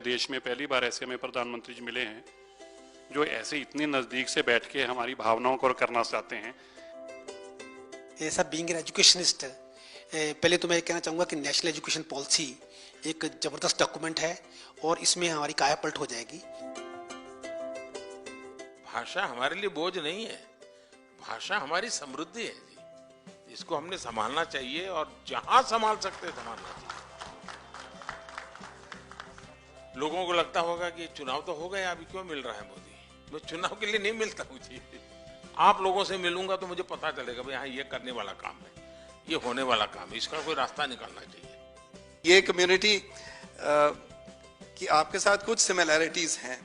देश में पहली बार ऐसे हमें प्रधानमंत्री जी मिले हैं जो ऐसे इतने नज़दीक से बैठ के हमारी भावनाओं को करना चाहते हैं। ऐसा बीइंग एन एजुकेशनिस्ट, पहले तो मैं कहना चाहूँगा कि नेशनल एजुकेशन पॉलिसी एक ज़बरदस्त डॉक्यूमेंट है और इसमें हमारी काया पलट हो जाएगी। भाषा हमारे लिए बोझ नहीं है, भाषा हमारी समृद्धि है जी, इसको हमने संभालना चाहिए और जहां संभाल सकते हैं संभालना चाहिए। लोगों को लगता होगा कि चुनाव तो हो गए, अभी क्यों मिल रहा है मोदी? मैं चुनाव के लिए नहीं मिलता हूँ जी, आप लोगों से मिलूंगा तो मुझे पता चलेगा भाई हाँ ये करने वाला काम है, ये होने वाला काम है, इसका कोई रास्ता निकालना चाहिए। ये कम्युनिटी की आपके साथ कुछ सिमिलैरिटीज हैं,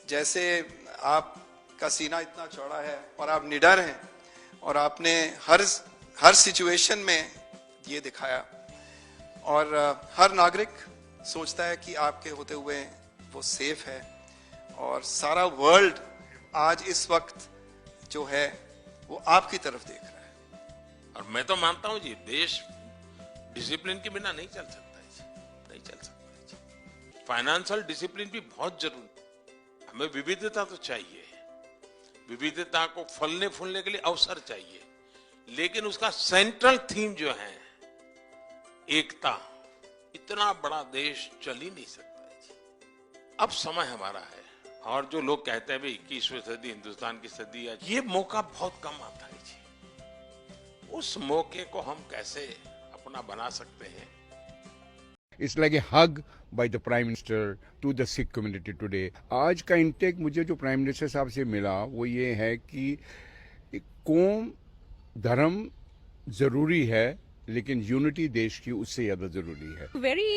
जैसे आपका सीना इतना चौड़ा है और आप निडर हैं और आपने हर सिचुएशन में ये दिखाया और हर नागरिक सोचता है कि आपके होते हुए वो सेफ है और सारा वर्ल्ड आज इस वक्त जो है वो आपकी तरफ देख रहा है। और मैं तो मानता हूं जी देश डिसिप्लिन के बिना नहीं चल सकता है, नहीं चल सकता है। फाइनेंशियल डिसिप्लिन भी बहुत जरूरी। हमें विविधता तो चाहिए, विविधता को फलने फूलने के लिए अवसर चाहिए, लेकिन उसका सेंट्रल थीम जो है एकता, इतना बड़ा देश चल ही नहीं सकता है। अब समय हमारा है और जो लोग कहते हैं भाई 21वीं सदी हिंदुस्तान की सदी है, ये मौका बहुत कम आता है जी। उस मौके को हम कैसे अपना बना सकते हैं? It's like a hug by the Prime Minister to the Sikh community today. आज का इंटेक मुझे जो प्राइम मिनिस्टर साहब से मिला वो ये है कि कौम धर्म जरूरी है लेकिन यूनिटी देश की उससे ज्यादा जरूरी है। Very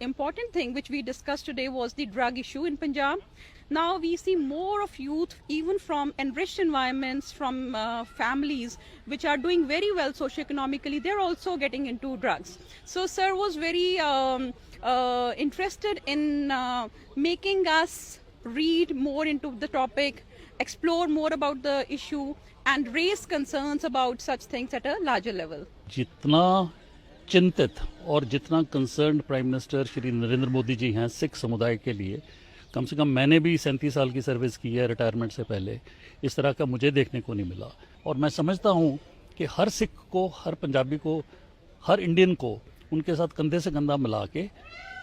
important thing which we discussed today was the drug issue in Punjab. Now we see more of youth, even from enriched environments, from families which are doing very well socioeconomically, they're also getting into drugs. So sir was very interested in making us read more into the topic, explore more about the issue and raise concerns about such things at a larger level. जितना चिंतित और जितना concerned prime minister Shri Narendra Modi ji हैं सिख समुदाय के लिए, कम से कम मैंने भी 37 साल की सर्विस की है रिटायरमेंट से पहले, इस तरह का मुझे देखने को नहीं मिला। और मैं समझता हूं कि हर सिख को, हर पंजाबी को, हर इंडियन को उनके साथ कंधे से कंधा मिला के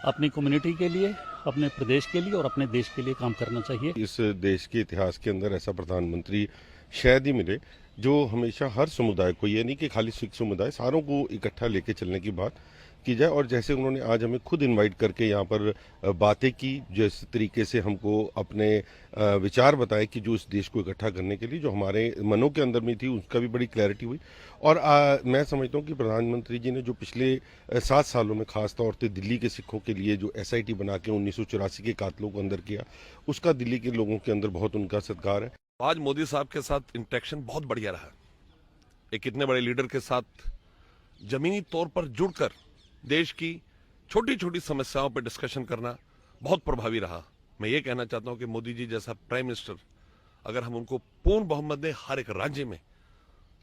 अपनी कम्युनिटी के लिए, अपने प्रदेश के लिए और अपने देश के लिए काम करना चाहिए। इस देश के इतिहास के अंदर ऐसा प्रधानमंत्री शायद ही मिले जो हमेशा हर समुदाय को, ये नहीं कि खाली सिख समुदाय, सारों को इकट्ठा लेके चलने की बात की जाए। और जैसे उन्होंने आज हमें खुद इनवाइट करके यहाँ पर बातें की, जिस तरीके से हमको अपने विचार बताए कि जो इस देश को इकट्ठा करने के लिए जो हमारे मनों के अंदर में थी, उसका भी बड़ी क्लैरिटी हुई। और मैं समझता हूँ कि प्रधानमंत्री जी ने जो पिछले 7 सालों में खास तौर से दिल्ली के सिखों के लिए जो SIT बना के 1984 के कातलों को अंदर किया, उसका दिल्ली के लोगों के अंदर बहुत उनका सत्कार है। आज मोदी साहब के साथ इंटरेक्शन बहुत बढ़िया रहा। एक इतने बड़े लीडर के साथ जमीनी तौर पर जुड़कर देश की छोटी छोटी समस्याओं पर डिस्कशन करना बहुत प्रभावी रहा। मैं ये कहना चाहता हूं कि मोदी जी जैसा प्राइम मिनिस्टर अगर हम उनको पूर्ण बहुमत दें हर एक राज्य में,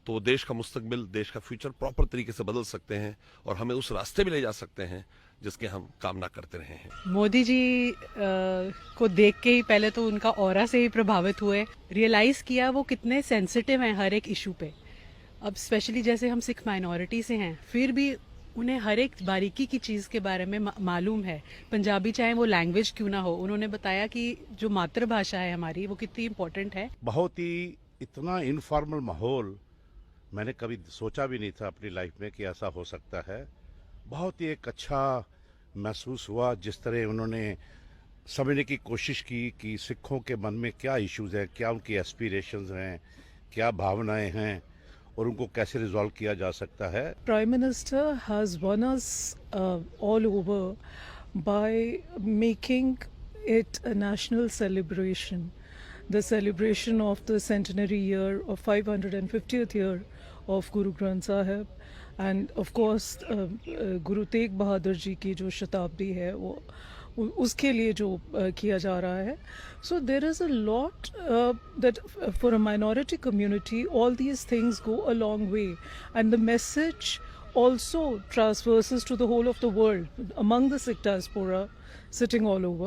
तो देश का मुस्तकबिल, देश का फ्यूचर प्रॉपर तरीके से बदल सकते हैं और हमें उस रास्ते में ले जा सकते हैं जिसके हम कामना करते रहे हैं। मोदी जी को देख के ही पहले तो उनका ऑरा से ही प्रभावित हुए, रियलाइज किया वो कितने सेंसिटिव हैं हर एक इशू पे। अब स्पेशली जैसे हम सिख माइनॉरिटी से हैं, फिर भी उन्हें हर एक बारीकी की चीज़ के बारे में मालूम है, पंजाबी चाहे वो लैंग्वेज क्यों ना हो। उन्होंने बताया कि जो मातृभाषा है हमारी वो कितनी इम्पोर्टेंट है। बहुत ही इतना इनफॉर्मल माहौल मैंने कभी सोचा भी नहीं था अपनी लाइफ में कि ऐसा हो सकता है। बहुत ही एक अच्छा महसूस हुआ जिस तरह उन्होंने समझने की कोशिश की कि सिखों के मन में क्या इश्यूज हैं, क्या उनकी एस्पिरेशंस हैं, क्या भावनाएं हैं और उनको कैसे रिजॉल्व किया जा सकता है। Prime minister has one us all over by making it a national celebration, the celebration of the centenary year of 550th year of Guru Granth Sahib end of course Guru Tegh Bahadur ji की जो शताब्दी है वो उसके लिए जो किया जा रहा है. So there is a lot that for a minority community all these things go a long way and the message also transverses to the whole of the world among the Sikh diaspora sitting all over.